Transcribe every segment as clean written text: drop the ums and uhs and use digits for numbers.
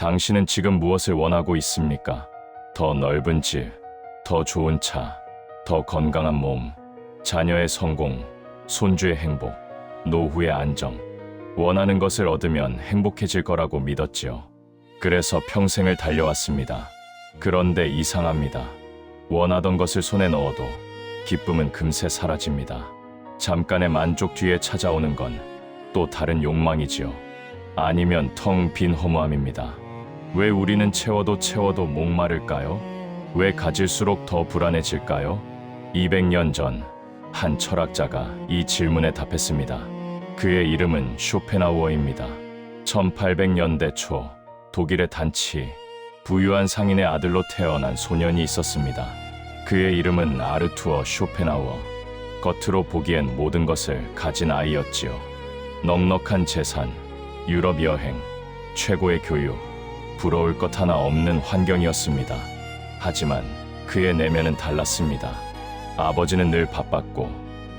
당신은 지금 무엇을 원하고 있습니까? 더 넓은 집, 더 좋은 차, 더 건강한 몸, 자녀의 성공, 손주의 행복, 노후의 안정. 원하는 것을 얻으면 행복해질 거라고 믿었지요. 그래서 평생을 달려왔습니다. 그런데 이상합니다. 원하던 것을 손에 넣어도 기쁨은 금세 사라집니다. 잠깐의 만족 뒤에 찾아오는 건 또 다른 욕망이지요. 아니면 텅 빈 허무함입니다. 왜 우리는 채워도 목마를까요? 왜 가질수록 더 불안해질까요? 200년 전 한 철학자가 이 질문에 답했습니다. 그의 이름은 쇼펜하우어입니다. 1800년대 초 독일의 단치, 부유한 상인의 아들로 태어난 소년이 있었습니다. 그의 이름은 아르투어 쇼펜하우어. 겉으로 보기엔 모든 것을 가진 아이였지요. 넉넉한 재산, 유럽 여행, 최고의 교육, 부러울 것 하나 없는 환경이었습니다. 하지만 그의 내면은 달랐습니다. 아버지는 늘 바빴고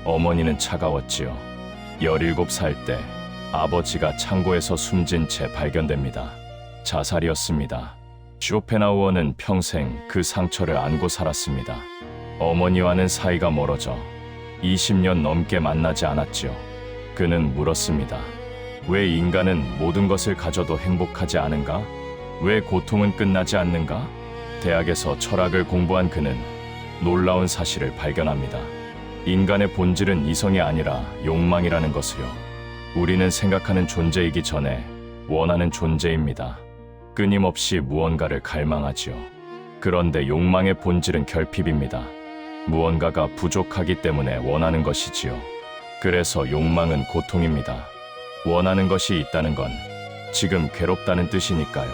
어머니는 차가웠지요. 17살 때 아버지가 창고에서 숨진 채 발견됩니다. 자살이었습니다. 쇼펜하우어는 평생 그 상처를 안고 살았습니다. 어머니와는 사이가 멀어져 20년 넘게 만나지 않았지요. 그는 물었습니다. 왜 인간은 모든 것을 가져도 행복하지 않은가? 왜 고통은 끝나지 않는가? 대학에서 철학을 공부한 그는 놀라운 사실을 발견합니다. 인간의 본질은 이성이 아니라 욕망이라는 것을요. 우리는 생각하는 존재이기 전에 원하는 존재입니다. 끊임없이 무언가를 갈망하지요. 그런데 욕망의 본질은 결핍입니다. 무언가가 부족하기 때문에 원하는 것이지요. 그래서 욕망은 고통입니다. 원하는 것이 있다는 건 지금 괴롭다는 뜻이니까요.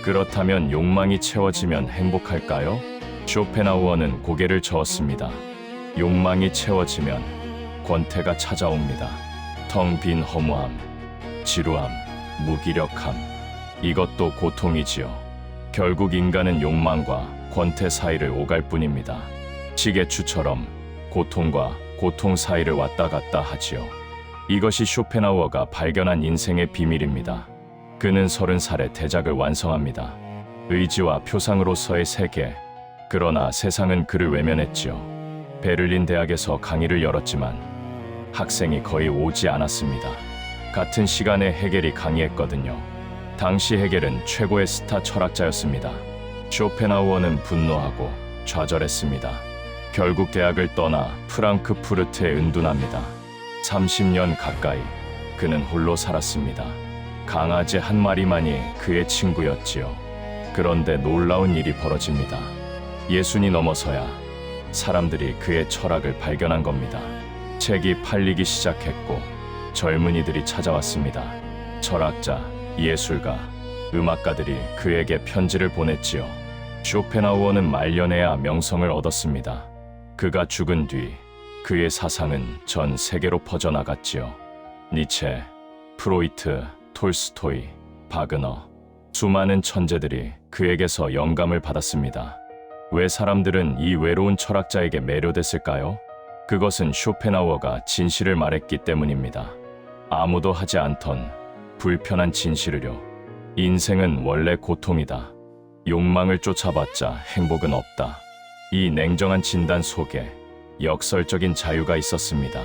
그렇다면 욕망이 채워지면 행복할까요? 쇼펜하우어는 고개를 저었습니다. 욕망이 채워지면 권태가 찾아옵니다. 텅 빈 허무함, 지루함, 무기력함. 이것도 고통이지요. 결국 인간은 욕망과 권태 사이를 오갈 뿐입니다. 지게추처럼 고통과 고통 사이를 왔다 갔다 하지요. 이것이 쇼펜하우어가 발견한 인생의 비밀입니다. 그는 30살에 대작을 완성합니다. 의지와 표상으로서의 세계. 그러나 세상은 그를 외면했지요. 베를린 대학에서 강의를 열었지만 학생이 거의 오지 않았습니다. 같은 시간에 헤겔이 강의했거든요. 당시 헤겔은 최고의 스타 철학자였습니다. 쇼펜하우어는 분노하고 좌절했습니다. 결국 대학을 떠나 프랑크푸르트에 은둔합니다. 30년 가까이 그는 홀로 살았습니다. 강아지 한 마리만이 그의 친구였지요. 그런데 놀라운 일이 벌어집니다. 예순이 넘어서야 사람들이 그의 철학을 발견한 겁니다. 책이 팔리기 시작했고 젊은이들이 찾아왔습니다. 철학자, 예술가, 음악가들이 그에게 편지를 보냈지요. 쇼펜하우어는 말년에야 명성을 얻었습니다. 그가 죽은 뒤 그의 사상은 전 세계로 퍼져나갔지요. 니체, 프로이트, 톨스토이, 바그너, 수많은 천재들이 그에게서 영감을 받았습니다. 왜 사람들은 이 외로운 철학자에게 매료됐을까요? 그것은 쇼펜하우어가 진실을 말했기 때문입니다. 아무도 하지 않던 불편한 진실을요. 인생은 원래 고통이다. 욕망을 쫓아봤자 행복은 없다. 이 냉정한 진단 속에 역설적인 자유가 있었습니다.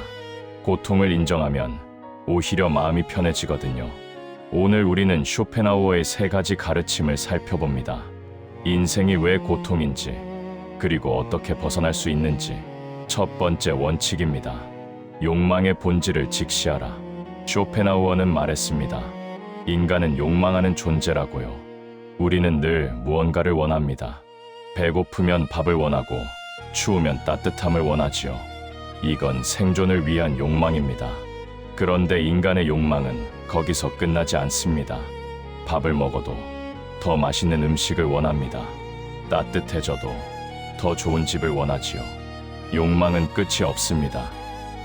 고통을 인정하면 오히려 마음이 편해지거든요. 오늘 우리는 쇼펜하우어의 3가지 가르침을 살펴봅니다. 인생이 왜 고통인지, 그리고 어떻게 벗어날 수 있는지. 첫 번째 원칙입니다. 욕망의 본질을 직시하라. 쇼펜하우어는 말했습니다. 인간은 욕망하는 존재라고요. 우리는 늘 무언가를 원합니다. 배고프면 밥을 원하고 추우면 따뜻함을 원하지요. 이건 생존을 위한 욕망입니다. 그런데 인간의 욕망은 거기서 끝나지 않습니다. 밥을 먹어도 더 맛있는 음식을 원합니다. 따뜻해져도 더 좋은 집을 원하지요. 욕망은 끝이 없습니다.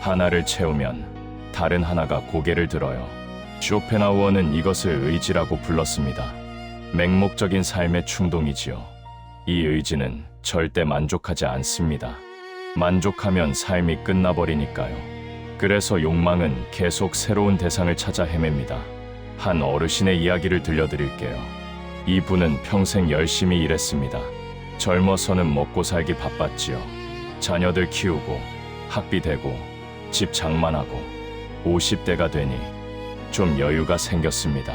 하나를 채우면 다른 하나가 고개를 들어요. 쇼펜하우어는 이것을 의지라고 불렀습니다. 맹목적인 삶의 충동이지요. 이 의지는 절대 만족하지 않습니다. 만족하면 삶이 끝나버리니까요. 그래서 욕망은 계속 새로운 대상을 찾아 헤맵니다. 한 어르신의 이야기를 들려드릴게요. 이분은 평생 열심히 일했습니다. 젊어서는 먹고 살기 바빴지요. 자녀들 키우고 학비 대고 집 장만하고 50대가 되니 좀 여유가 생겼습니다.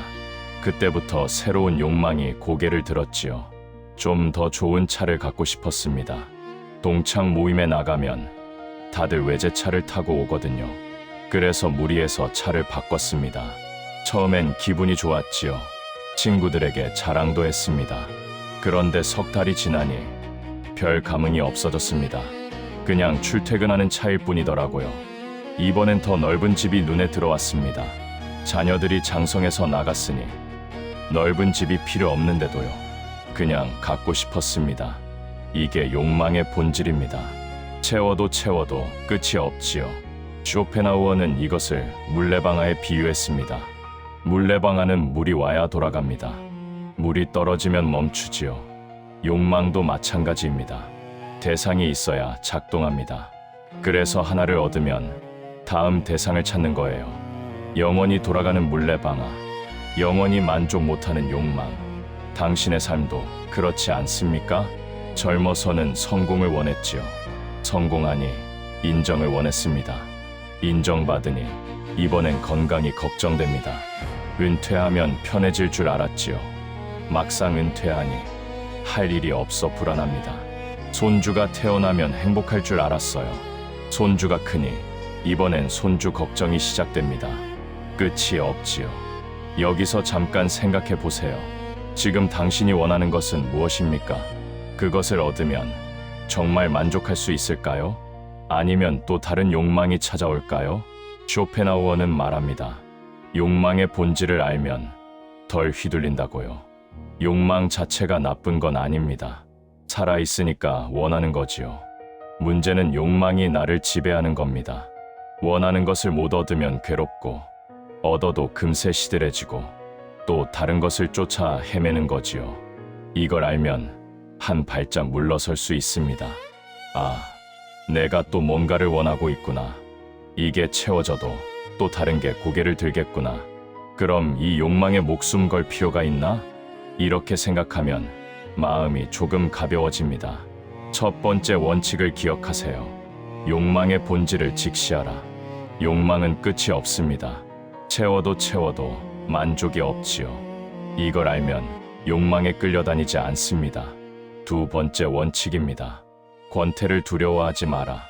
그때부터 새로운 욕망이 고개를 들었지요. 좀 더 좋은 차를 갖고 싶었습니다. 동창 모임에 나가면 다들 외제차를 타고 오거든요. 그래서 무리해서 차를 바꿨습니다. 처음엔 기분이 좋았지요. 친구들에게 자랑도 했습니다. 그런데 석 달이 지나니 별 감흥이 없어졌습니다. 그냥 출퇴근하는 차일 뿐이더라고요. 이번엔 더 넓은 집이 눈에 들어왔습니다. 자녀들이 장성해서 나갔으니 넓은 집이 필요 없는데도요. 그냥 갖고 싶었습니다. 이게 욕망의 본질입니다. 채워도 채워도 끝이 없지요. 쇼펜하우어는 이것을 물레방아에 비유했습니다. 물레방아는 물이 와야 돌아갑니다. 물이 떨어지면 멈추지요. 욕망도 마찬가지입니다. 대상이 있어야 작동합니다. 그래서 하나를 얻으면 다음 대상을 찾는 거예요. 영원히 돌아가는 물레방아, 영원히 만족 못하는 욕망. 당신의 삶도 그렇지 않습니까? 젊어서는 성공을 원했지요. 성공하니 인정을 원했습니다. 인정받으니 이번엔 건강이 걱정됩니다. 은퇴하면 편해질 줄 알았지요. 막상 은퇴하니 할 일이 없어 불안합니다. 손주가 태어나면 행복할 줄 알았어요. 손주가 크니 이번엔 손주 걱정이 시작됩니다. 끝이 없지요. 여기서 잠깐 생각해 보세요. 지금 당신이 원하는 것은 무엇입니까? 그것을 얻으면 정말 만족할 수 있을까요? 아니면 또 다른 욕망이 찾아올까요? 쇼펜하우어는 말합니다. 욕망의 본질을 알면 덜 휘둘린다고요. 욕망 자체가 나쁜 건 아닙니다. 살아있으니까 원하는 거지요. 문제는 욕망이 나를 지배하는 겁니다. 원하는 것을 못 얻으면 괴롭고, 얻어도 금세 시들해지고, 또 다른 것을 쫓아 헤매는 거지요. 이걸 알면 한 발짝 물러설 수 있습니다. 아, 내가 또 뭔가를 원하고 있구나. 이게 채워져도 또 다른 게 고개를 들겠구나. 그럼 이 욕망에 목숨 걸 필요가 있나? 이렇게 생각하면 마음이 조금 가벼워집니다. 첫 번째 원칙을 기억하세요. 욕망의 본질을 직시하라. 욕망은 끝이 없습니다. 채워도 채워도 만족이 없지요. 이걸 알면 욕망에 끌려다니지 않습니다. 두 번째 원칙입니다. 권태를 두려워하지 마라.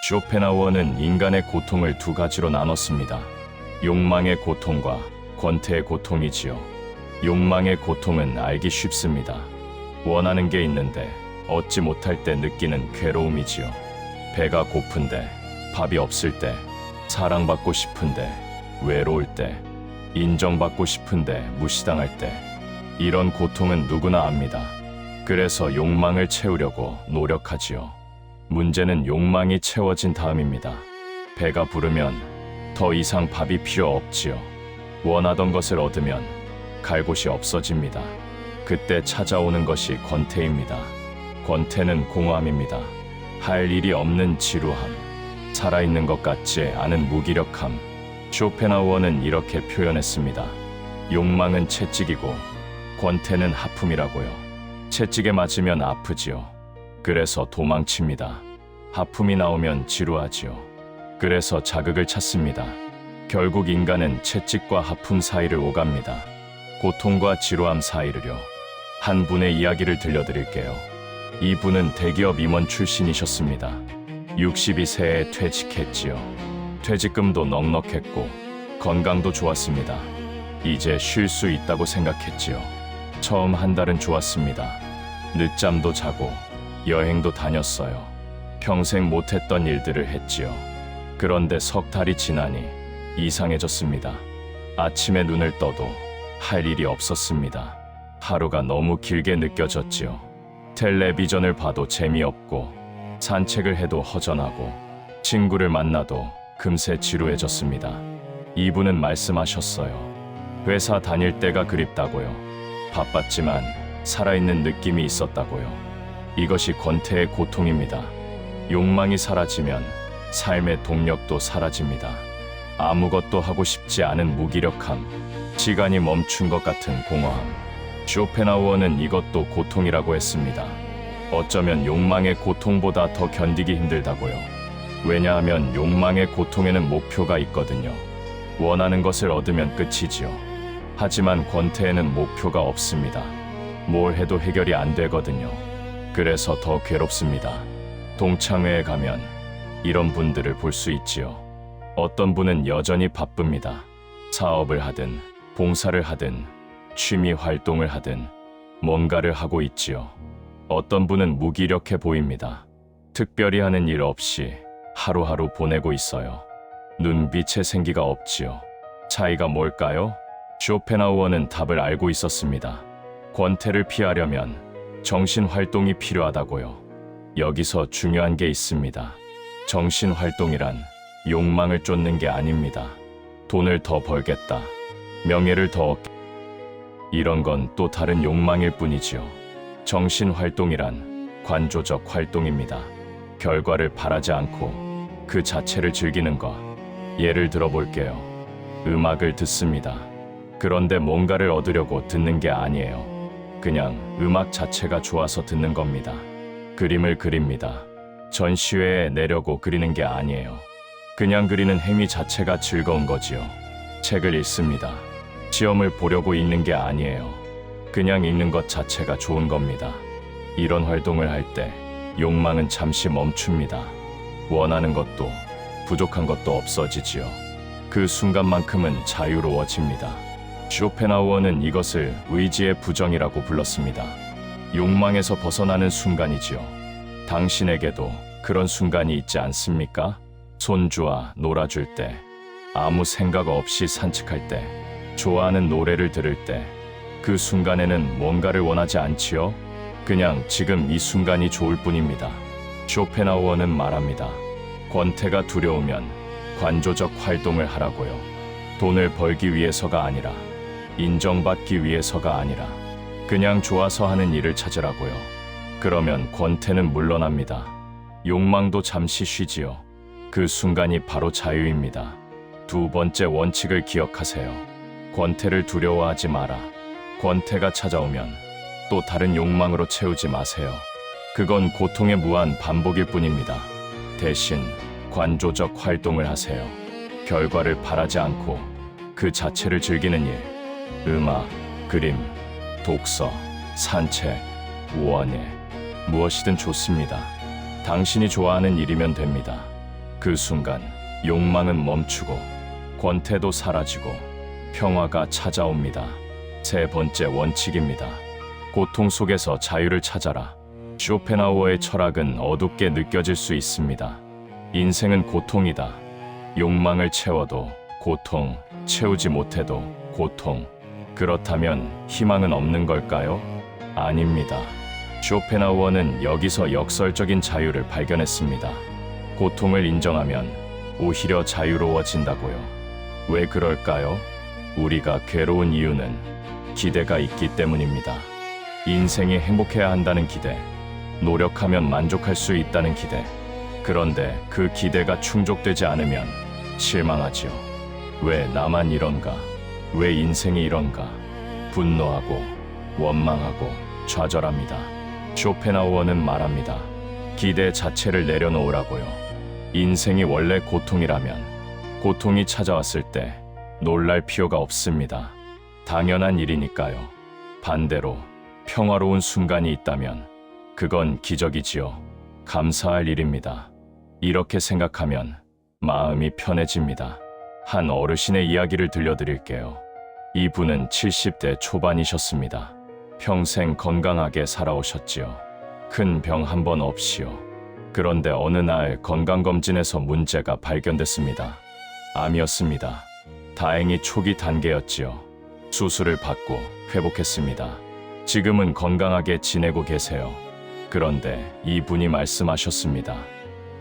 쇼펜하우어는 인간의 고통을 두 가지로 나눴습니다. 욕망의 고통과 권태의 고통이지요. 욕망의 고통은 알기 쉽습니다. 원하는 게 있는데 얻지 못할 때 느끼는 괴로움이지요. 배가 고픈데, 밥이 없을 때, 사랑받고 싶은데, 외로울 때, 인정받고 싶은데 무시당할 때, 이런 고통은 누구나 압니다. 그래서 욕망을 채우려고 노력하지요. 문제는 욕망이 채워진 다음입니다. 배가 부르면 더 이상 밥이 필요 없지요. 원하던 것을 얻으면 갈 곳이 없어집니다. 그때 찾아오는 것이 권태입니다. 권태는 공허함입니다. 할 일이 없는 지루함, 살아있는 것 같지 않은 무기력함. 쇼펜하우어는 이렇게 표현했습니다. 욕망은 채찍이고 권태는 하품이라고요. 채찍에 맞으면 아프지요. 그래서 도망칩니다. 하품이 나오면 지루하지요. 그래서 자극을 찾습니다. 결국 인간은 채찍과 하품 사이를 오갑니다. 고통과 지루함 사이를요. 한 분의 이야기를 들려드릴게요. 이분은 대기업 임원 출신이셨습니다. 62세에 퇴직했지요. 퇴직금도 넉넉했고 건강도 좋았습니다. 이제 쉴 수 있다고 생각했지요. 처음 한 달은 좋았습니다. 늦잠도 자고 여행도 다녔어요. 평생 못했던 일들을 했지요. 그런데 석 달이 지나니 이상해졌습니다. 아침에 눈을 떠도 할 일이 없었습니다. 하루가 너무 길게 느껴졌지요. 텔레비전을 봐도 재미없고 산책을 해도 허전하고 친구를 만나도 금세 지루해졌습니다. 이분은 말씀하셨어요. 회사 다닐 때가 그립다고요. 바빴지만 살아있는 느낌이 있었다고요. 이것이 권태의 고통입니다. 욕망이 사라지면 삶의 동력도 사라집니다. 아무것도 하고 싶지 않은 무기력함, 시간이 멈춘 것 같은 공허함. 쇼펜하우어는 이것도 고통이라고 했습니다. 어쩌면 욕망의 고통보다 더 견디기 힘들다고요. 왜냐하면 욕망의 고통에는 목표가 있거든요. 원하는 것을 얻으면 끝이지요. 하지만 권태에는 목표가 없습니다. 뭘 해도 해결이 안 되거든요. 그래서 더 괴롭습니다. 동창회에 가면 이런 분들을 볼 수 있지요. 어떤 분은 여전히 바쁩니다. 사업을 하든 봉사를 하든 취미 활동을 하든 뭔가를 하고 있지요. 어떤 분은 무기력해 보입니다. 특별히 하는 일 없이 하루하루 보내고 있어요. 눈빛에 생기가 없지요. 차이가 뭘까요? 쇼펜하우어는 답을 알고 있었습니다. 권태를 피하려면 정신 활동이 필요하다고요. 여기서 중요한 게 있습니다. 정신 활동이란 욕망을 쫓는 게 아닙니다. 돈을 더 벌겠다, 명예를 더 얻겠다, 이런 건 또 다른 욕망일 뿐이지요. 정신 활동이란 관조적 활동입니다. 결과를 바라지 않고 그 자체를 즐기는 것. 예를 들어 볼게요. 음악을 듣습니다. 그런데 뭔가를 얻으려고 듣는 게 아니에요. 그냥 음악 자체가 좋아서 듣는 겁니다. 그림을 그립니다. 전시회에 내려고 그리는 게 아니에요. 그냥 그리는 행위 자체가 즐거운 거지요. 책을 읽습니다. 시험을 보려고 읽는 게 아니에요. 그냥 읽는 것 자체가 좋은 겁니다. 이런 활동을 할 때 욕망은 잠시 멈춥니다. 원하는 것도 부족한 것도 없어지지요. 그 순간만큼은 자유로워집니다. 쇼펜하우어는 이것을 의지의 부정이라고 불렀습니다. 욕망에서 벗어나는 순간이지요. 당신에게도 그런 순간이 있지 않습니까? 손주와 놀아줄 때, 아무 생각 없이 산책할 때, 좋아하는 노래를 들을 때, 그 순간에는 뭔가를 원하지 않지요? 그냥 지금 이 순간이 좋을 뿐입니다. 쇼펜하우어는 말합니다. 권태가 두려우면 관조적 활동을 하라고요. 돈을 벌기 위해서가 아니라, 인정받기 위해서가 아니라, 그냥 좋아서 하는 일을 찾으라고요. 그러면 권태는 물러납니다. 욕망도 잠시 쉬지요. 그 순간이 바로 자유입니다. 두 번째 원칙을 기억하세요. 권태를 두려워하지 마라. 권태가 찾아오면 또 다른 욕망으로 채우지 마세요. 그건 고통의 무한 반복일 뿐입니다. 대신 관조적 활동을 하세요. 결과를 바라지 않고 그 자체를 즐기는 일. 음악, 그림, 독서, 산책, 원예, 무엇이든 좋습니다. 당신이 좋아하는 일이면 됩니다. 그 순간 욕망은 멈추고 권태도 사라지고 평화가 찾아옵니다. 세 번째 원칙입니다. 고통 속에서 자유를 찾아라. 쇼펜하우어의 철학은 어둡게 느껴질 수 있습니다. 인생은 고통이다. 욕망을 채워도 고통, 채우지 못해도 고통. 그렇다면 희망은 없는 걸까요? 아닙니다. 쇼펜하우어는 여기서 역설적인 자유를 발견했습니다. 고통을 인정하면 오히려 자유로워진다고요. 왜 그럴까요? 우리가 괴로운 이유는 기대가 있기 때문입니다. 인생이 행복해야 한다는 기대, 노력하면 만족할 수 있다는 기대. 그런데 그 기대가 충족되지 않으면 실망하지요. 왜 나만 이런가? 왜 인생이 이런가? 분노하고 원망하고 좌절합니다. 쇼펜하우어는 말합니다. 기대 자체를 내려놓으라고요. 인생이 원래 고통이라면 고통이 찾아왔을 때 놀랄 필요가 없습니다. 당연한 일이니까요. 반대로 평화로운 순간이 있다면 그건 기적이지요. 감사할 일입니다. 이렇게 생각하면 마음이 편해집니다. 한 어르신의 이야기를 들려드릴게요. 이분은 70대 초반이셨습니다. 평생 건강하게 살아오셨지요. 큰 병 한 번 없이요. 그런데 어느 날 건강검진에서 문제가 발견됐습니다. 암이었습니다. 다행히 초기 단계였지요. 수술을 받고 회복했습니다. 지금은 건강하게 지내고 계세요. 그런데 이분이 말씀하셨습니다.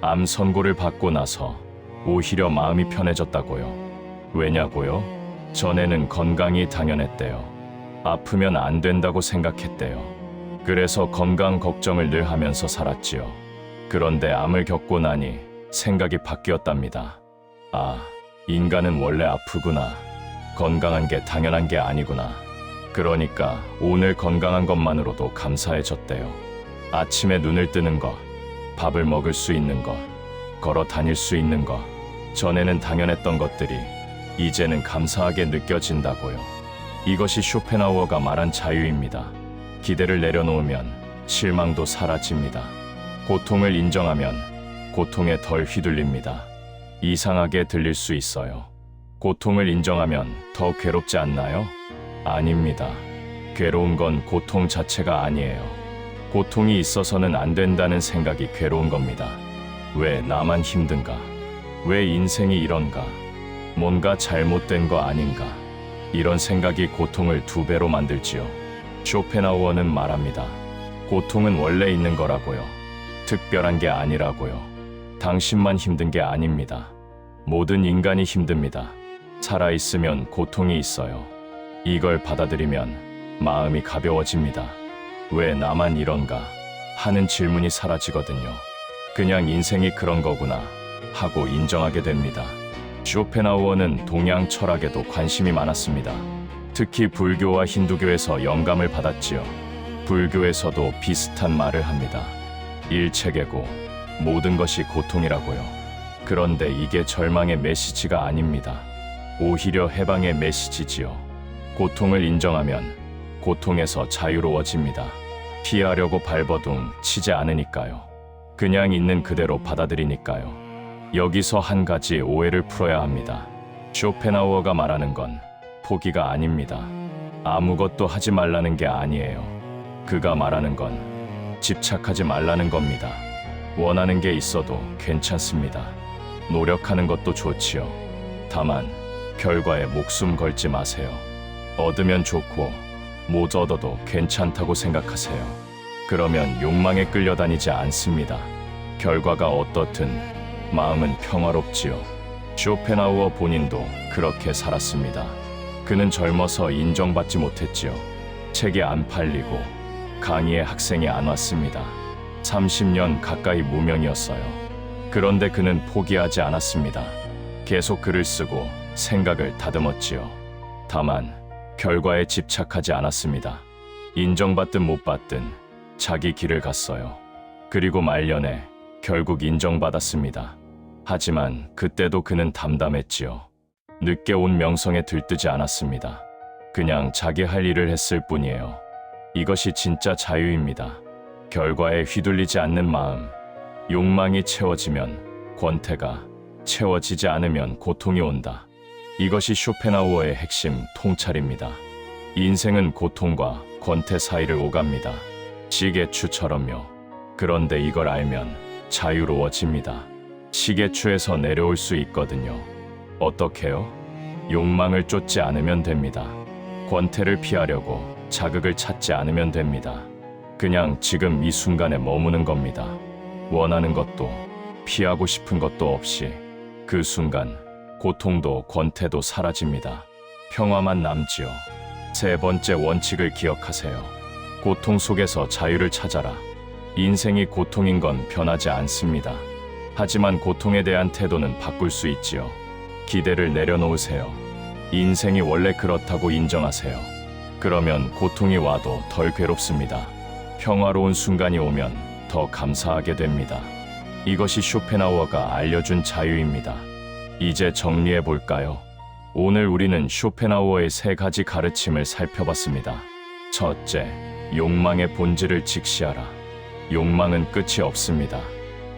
암 선고를 받고 나서 오히려 마음이 편해졌다고요. 왜냐고요? 전에는 건강이 당연했대요. 아프면 안 된다고 생각했대요. 그래서 건강 걱정을 늘 하면서 살았지요. 그런데 암을 겪고 나니 생각이 바뀌었답니다. 아, 인간은 원래 아프구나. 건강한 게 당연한 게 아니구나. 그러니까 오늘 건강한 것만으로도 감사해졌대요. 아침에 눈을 뜨는 것, 밥을 먹을 수 있는 것, 걸어 다닐 수 있는 것, 전에는 당연했던 것들이 이제는 감사하게 느껴진다고요. 이것이 쇼펜하우어가 말한 자유입니다. 기대를 내려놓으면 실망도 사라집니다. 고통을 인정하면 고통에 덜 휘둘립니다. 이상하게 들릴 수 있어요. 고통을 인정하면 더 괴롭지 않나요? 아닙니다. 괴로운 건 고통 자체가 아니에요. 고통이 있어서는 안 된다는 생각이 괴로운 겁니다. 왜 나만 힘든가? 왜 인생이 이런가? 뭔가 잘못된 거 아닌가? 이런 생각이 고통을 2배로 만들지요. 쇼펜하우어는 말합니다. 고통은 원래 있는 거라고요. 특별한 게 아니라고요. 당신만 힘든 게 아닙니다. 모든 인간이 힘듭니다. 살아있으면 고통이 있어요. 이걸 받아들이면 마음이 가벼워집니다. 왜 나만 이런가? 하는 질문이 사라지거든요. 그냥 인생이 그런 거구나 하고 인정하게 됩니다. 쇼펜하우어는 동양 철학에도 관심이 많았습니다. 특히 불교와 힌두교에서 영감을 받았지요. 불교에서도 비슷한 말을 합니다. 일체계고 모든 것이 고통이라고요. 그런데 이게 절망의 메시지가 아닙니다. 오히려 해방의 메시지지요. 고통을 인정하면 고통에서 자유로워집니다. 피하려고 발버둥 치지 않으니까요. 그냥 있는 그대로 받아들이니까요. 여기서 한 가지 오해를 풀어야 합니다. 쇼펜하우어가 말하는 건 포기가 아닙니다. 아무것도 하지 말라는 게 아니에요. 그가 말하는 건 집착하지 말라는 겁니다. 원하는 게 있어도 괜찮습니다. 노력하는 것도 좋지요. 다만 결과에 목숨 걸지 마세요. 얻으면 좋고 못 얻어도 괜찮다고 생각하세요. 그러면 욕망에 끌려다니지 않습니다. 결과가 어떻든 마음은 평화롭지요. 쇼펜하우어 본인도 그렇게 살았습니다. 그는 젊어서 인정받지 못했지요. 책이 안 팔리고 강의에 학생이 안 왔습니다. 30년 가까이 무명이었어요. 그런데 그는 포기하지 않았습니다. 계속 글을 쓰고 생각을 다듬었지요. 다만 결과에 집착하지 않았습니다. 인정받든 못 받든 자기 길을 갔어요. 그리고 말년에 결국 인정받았습니다. 하지만 그때도 그는 담담했지요. 늦게 온 명성에 들뜨지 않았습니다. 그냥 자기 할 일을 했을 뿐이에요. 이것이 진짜 자유입니다. 결과에 휘둘리지 않는 마음. 욕망이 채워지면 권태가, 채워지지 않으면 고통이 온다. 이것이 쇼펜하우어의 핵심 통찰입니다. 인생은 고통과 권태 사이를 오갑니다. 시계추처럼요. 그런데 이걸 알면 자유로워집니다. 시계추에서 내려올 수 있거든요. 어떻게요? 욕망을 쫓지 않으면 됩니다. 권태를 피하려고 자극을 찾지 않으면 됩니다. 그냥 지금 이 순간에 머무는 겁니다. 원하는 것도 피하고 싶은 것도 없이 그 순간 고통도 권태도 사라집니다. 평화만 남지요. 3번째 원칙을 기억하세요. 고통 속에서 자유를 찾아라. 인생이 고통인 건 변하지 않습니다. 하지만 고통에 대한 태도는 바꿀 수 있지요. 기대를 내려놓으세요. 인생이 원래 그렇다고 인정하세요. 그러면 고통이 와도 덜 괴롭습니다. 평화로운 순간이 오면 더 감사하게 됩니다. 이것이 쇼펜하우어가 알려준 자유입니다. 이제 정리해 볼까요? 오늘 우리는 쇼펜하우어의 3가지 가르침을 살펴봤습니다. 첫째, 욕망의 본질을 직시하라. 욕망은 끝이 없습니다.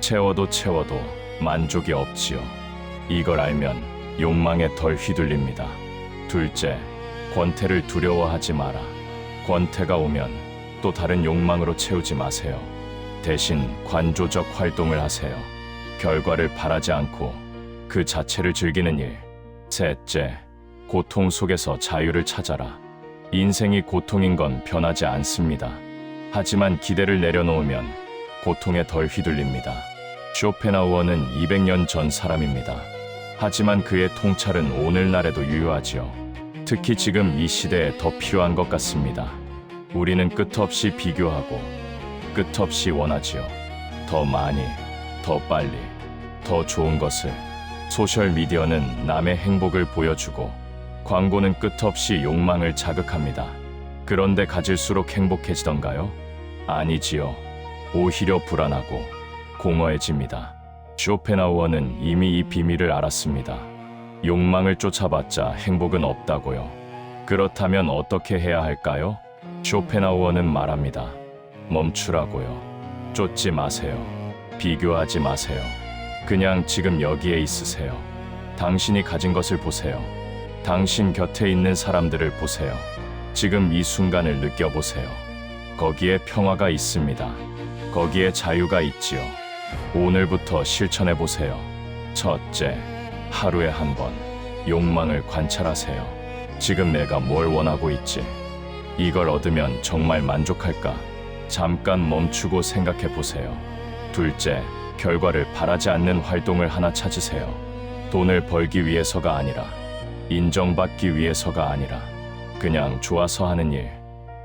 채워도 채워도 만족이 없지요. 이걸 알면 욕망에 덜 휘둘립니다. 둘째, 권태를 두려워하지 마라. 권태가 오면 또 다른 욕망으로 채우지 마세요. 대신 관조적 활동을 하세요. 결과를 바라지 않고 그 자체를 즐기는 일. 셋째, 고통 속에서 자유를 찾아라. 인생이 고통인 건 변하지 않습니다. 하지만 기대를 내려놓으면 고통에 덜 휘둘립니다. 쇼펜하우어는 200년 전 사람입니다. 하지만 그의 통찰은 오늘날에도 유효하지요. 특히 지금 이 시대에 더 필요한 것 같습니다. 우리는 끝없이 비교하고 끝없이 원하지요. 더 많이, 더 빨리, 더 좋은 것을. 소셜미디어는 남의 행복을 보여주고 광고는 끝없이 욕망을 자극합니다. 그런데 가질수록 행복해지던가요? 아니지요. 오히려 불안하고 공허해집니다. 쇼펜하우어는 이미 이 비밀을 알았습니다. 욕망을 쫓아봤자 행복은 없다고요. 그렇다면 어떻게 해야 할까요? 쇼펜하우어는 말합니다. 멈추라고요. 쫓지 마세요. 비교하지 마세요. 그냥 지금 여기에 있으세요. 당신이 가진 것을 보세요. 당신 곁에 있는 사람들을 보세요. 지금 이 순간을 느껴보세요. 거기에 평화가 있습니다. 거기에 자유가 있지요. 오늘부터 실천해 보세요. 첫째, 하루에 한 번 욕망을 관찰하세요. 지금 내가 뭘 원하고 있지? 이걸 얻으면 정말 만족할까? 잠깐 멈추고 생각해 보세요. 둘째, 결과를 바라지 않는 활동을 하나 찾으세요. 돈을 벌기 위해서가 아니라, 인정받기 위해서가 아니라, 그냥 좋아서 하는 일.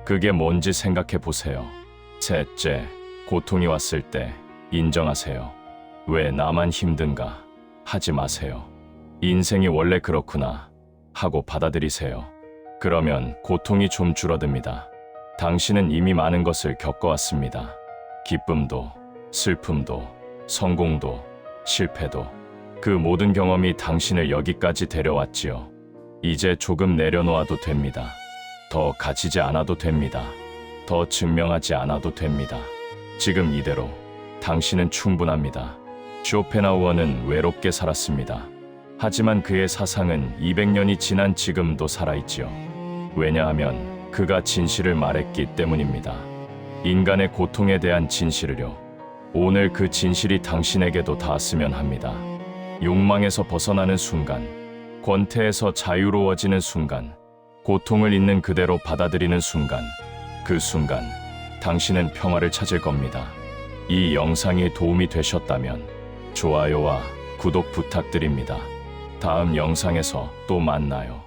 그게 뭔지 생각해 보세요. 셋째, 고통이 왔을 때 인정하세요. 왜 나만 힘든가? 하지 마세요. 인생이 원래 그렇구나 하고 받아들이세요. 그러면 고통이 좀 줄어듭니다. 당신은 이미 많은 것을 겪어왔습니다. 기쁨도, 슬픔도, 성공도, 실패도. 그 모든 경험이 당신을 여기까지 데려왔지요. 이제 조금 내려놓아도 됩니다. 더 가지지 않아도 됩니다. 더 증명하지 않아도 됩니다. 지금 이대로 당신은 충분합니다. 쇼펜하우어는 외롭게 살았습니다. 하지만 그의 사상은 200년이 지난 지금도 살아있지요. 왜냐하면 그가 진실을 말했기 때문입니다. 인간의 고통에 대한 진실을요. 오늘 그 진실이 당신에게도 닿았으면 합니다. 욕망에서 벗어나는 순간, 권태에서 자유로워지는 순간, 고통을 있는 그대로 받아들이는 순간, 그 순간 당신은 평화를 찾을 겁니다. 이 영상이 도움이 되셨다면 좋아요와 구독 부탁드립니다. 다음 영상에서 또 만나요.